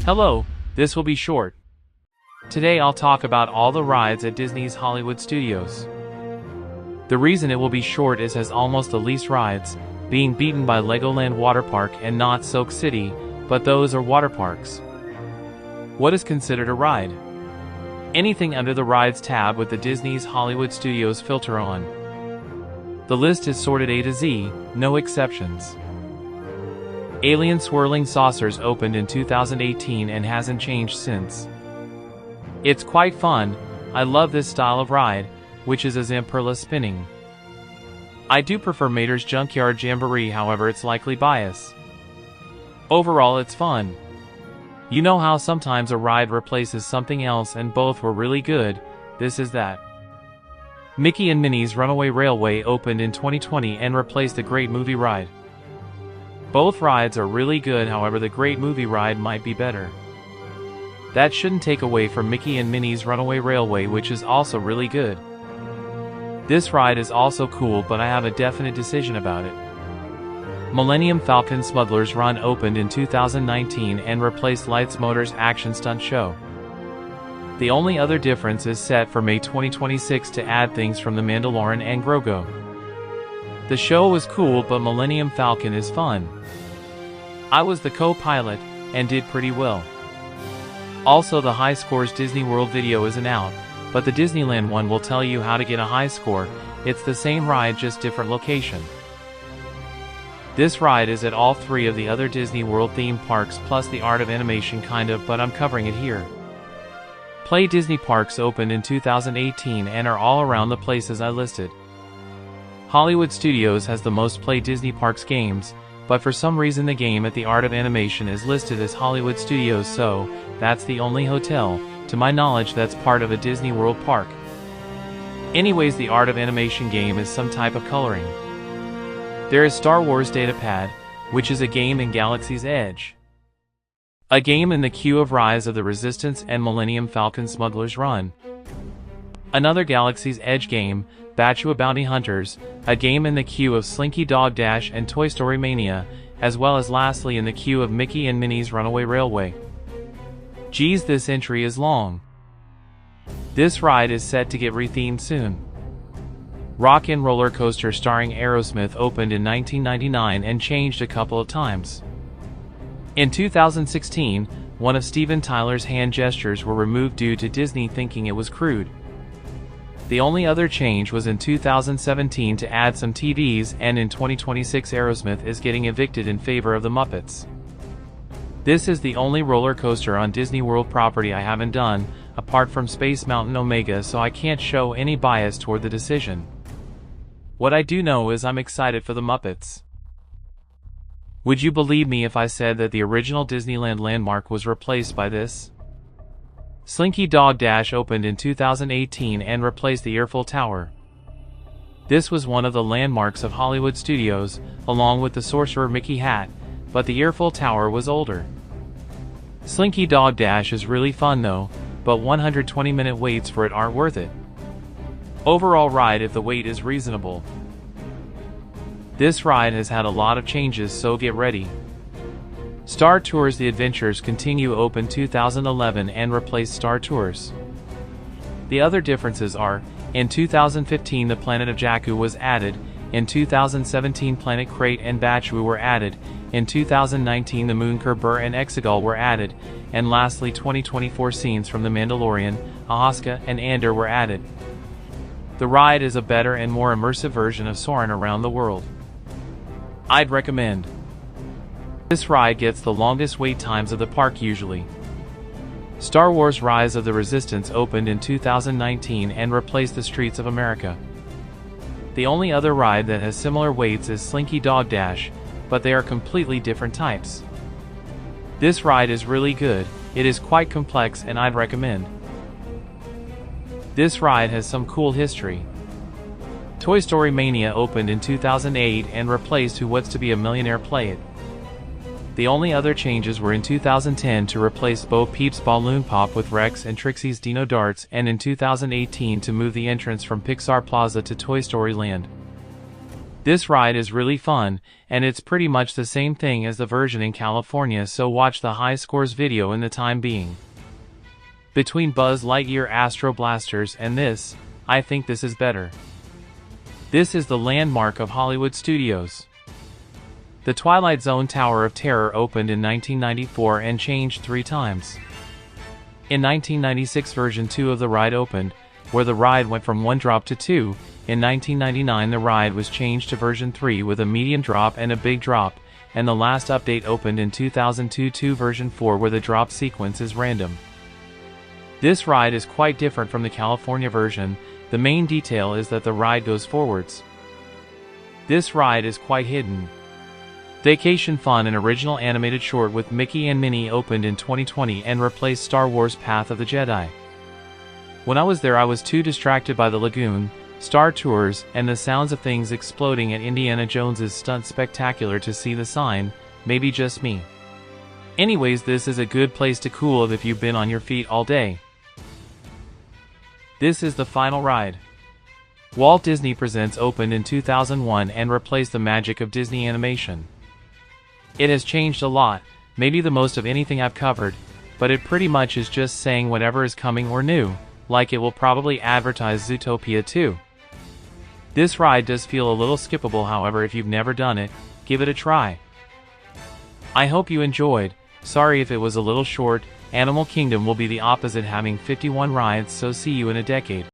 Hello, this will be short. Today I'll talk about all the rides at Disney's Hollywood Studios. The reason it will be short is has almost the least rides, being beaten by Legoland Water Park and not Silk City, but those are water parks. What is considered a ride? Anything under the Rides tab with the Disney's Hollywood Studios filter on. The list is sorted A to Z, no exceptions. Alien Swirling Saucers opened in 2018 and hasn't changed since. It's quite fun. I love this style of ride, which is a Zamperla spinning. I do prefer Mater's Junkyard Jamboree, however it's likely bias. Overall it's fun. You know how sometimes a ride replaces something else and both were really good, this is that. Mickey and Minnie's Runaway Railway opened in 2020 and replaced the Great Movie Ride. Both rides are really good, however the Great Movie Ride might be better. That shouldn't take away from Mickey and Minnie's Runaway Railway, which is also really good. This ride is also cool, but I have a definite decision about it. Millennium Falcon Smuggler's Run opened in 2019 and replaced Lights Motors Action Stunt Show. The only other difference is set for May 2026 to add things from The Mandalorian and Grogu. The show was cool, but Millennium Falcon is fun. I was the co-pilot, and did pretty well. Also, the High Scores Disney World video isn't out, but the Disneyland one will tell you how to get a high score. It's the same ride, just different location. This ride is at all three of the other Disney World theme parks plus the Art of Animation kind of, but I'm covering it here. Play Disney Parks opened in 2018 and are all around the places I listed. Hollywood Studios has the most Play Disney Parks games, but for some reason the game at the Art of Animation is listed as Hollywood Studios, so that's the only hotel, to my knowledge, that's part of a Disney World park. Anyways, the Art of Animation game is some type of coloring. There is Star Wars Datapad, which is a game in Galaxy's Edge. A game in the queue of Rise of the Resistance and Millennium Falcon Smuggler's Run. Another Galaxy's Edge game, Batuu Bounty Hunters, a game in the queue of Slinky Dog Dash and Toy Story Mania, as well as lastly in the queue of Mickey and Minnie's Runaway Railway. Geez, this entry is long. This ride is set to get rethemed soon. Rock 'n' Roller Coaster starring Aerosmith opened in 1999 and changed a couple of times. In 2016, one of Steven Tyler's hand gestures were removed due to Disney thinking it was crude. The only other change was in 2017 to add some TVs, and in 2026 Aerosmith is getting evicted in favor of the Muppets. This is the only roller coaster on Disney World property I haven't done, apart from Space Mountain Omega, so I can't show any bias toward the decision. What I do know is I'm excited for the Muppets. Would you believe me if I said that the original Disneyland landmark was replaced by this? Slinky Dog Dash opened in 2018 and replaced the Eiffel Tower. This was one of the landmarks of Hollywood Studios, along with the Sorcerer Mickey hat, but the Eiffel Tower was older. Slinky Dog Dash is really fun though, but 120-minute waits for it aren't worth it. Overall ride if the wait is reasonable. This ride has had a lot of changes, so get ready. Star Tours The Adventures Continue opened 2011 and replaced Star Tours. The other differences are, in 2015 the Planet of Jakku was added, in 2017 Planet Crate and Batuu were added, in 2019 the Moon Ker and Exegol were added, and lastly 2024 scenes from The Mandalorian, Ahsoka and Andor were added. The ride is a better and more immersive version of Soarin' Around the World. I'd recommend. This ride gets the longest wait times of the park usually. Star Wars Rise of the Resistance opened in 2019 and replaced the Streets of America. The only other ride that has similar waits is Slinky Dog Dash, but they are completely different types. This ride is really good, it is quite complex and I'd recommend. This ride has some cool history. Toy Story Mania opened in 2008 and replaced Who Wants to Be a Millionaire Play It. The only other changes were in 2010 to replace Bo Peep's Balloon Pop with Rex and Trixie's Dino Darts, and in 2018 to move the entrance from Pixar Plaza to Toy Story Land. This ride is really fun, and it's pretty much the same thing as the version in California, so watch the high scores video in the time being. Between Buzz Lightyear Astro Blasters and this, I think this is better. This is the landmark of Hollywood Studios. The Twilight Zone Tower of Terror opened in 1994 and changed 3 times. In 1996 version 2 of the ride opened, where the ride went from 1 drop to 2. In 1999 the ride was changed to version 3 with a medium drop and a big drop, and the last update opened in 2002 to version 4 where the drop sequence is random. This ride is quite different from the California version. The main detail is that the ride goes forwards. This ride is quite hidden. Vacation Fun, an original animated short with Mickey and Minnie, opened in 2020 and replaced Star Wars Path of the Jedi. When I was there I was too distracted by the lagoon, Star Tours, and the sounds of things exploding at Indiana Jones's Stunt Spectacular to see the sign. Maybe just me. Anyways, this is a good place to cool if you've been on your feet all day. This is the final ride. Walt Disney Presents opened in 2001 and replaced the magic of Disney animation. It has changed a lot, maybe the most of anything I've covered, but it pretty much is just saying whatever is coming or new, like it will probably advertise Zootopia 2. This ride does feel a little skippable, however if you've never done it, give it a try. I hope you enjoyed. Sorry if it was a little short. Animal Kingdom will be the opposite, having 51 rides, so see you in a decade.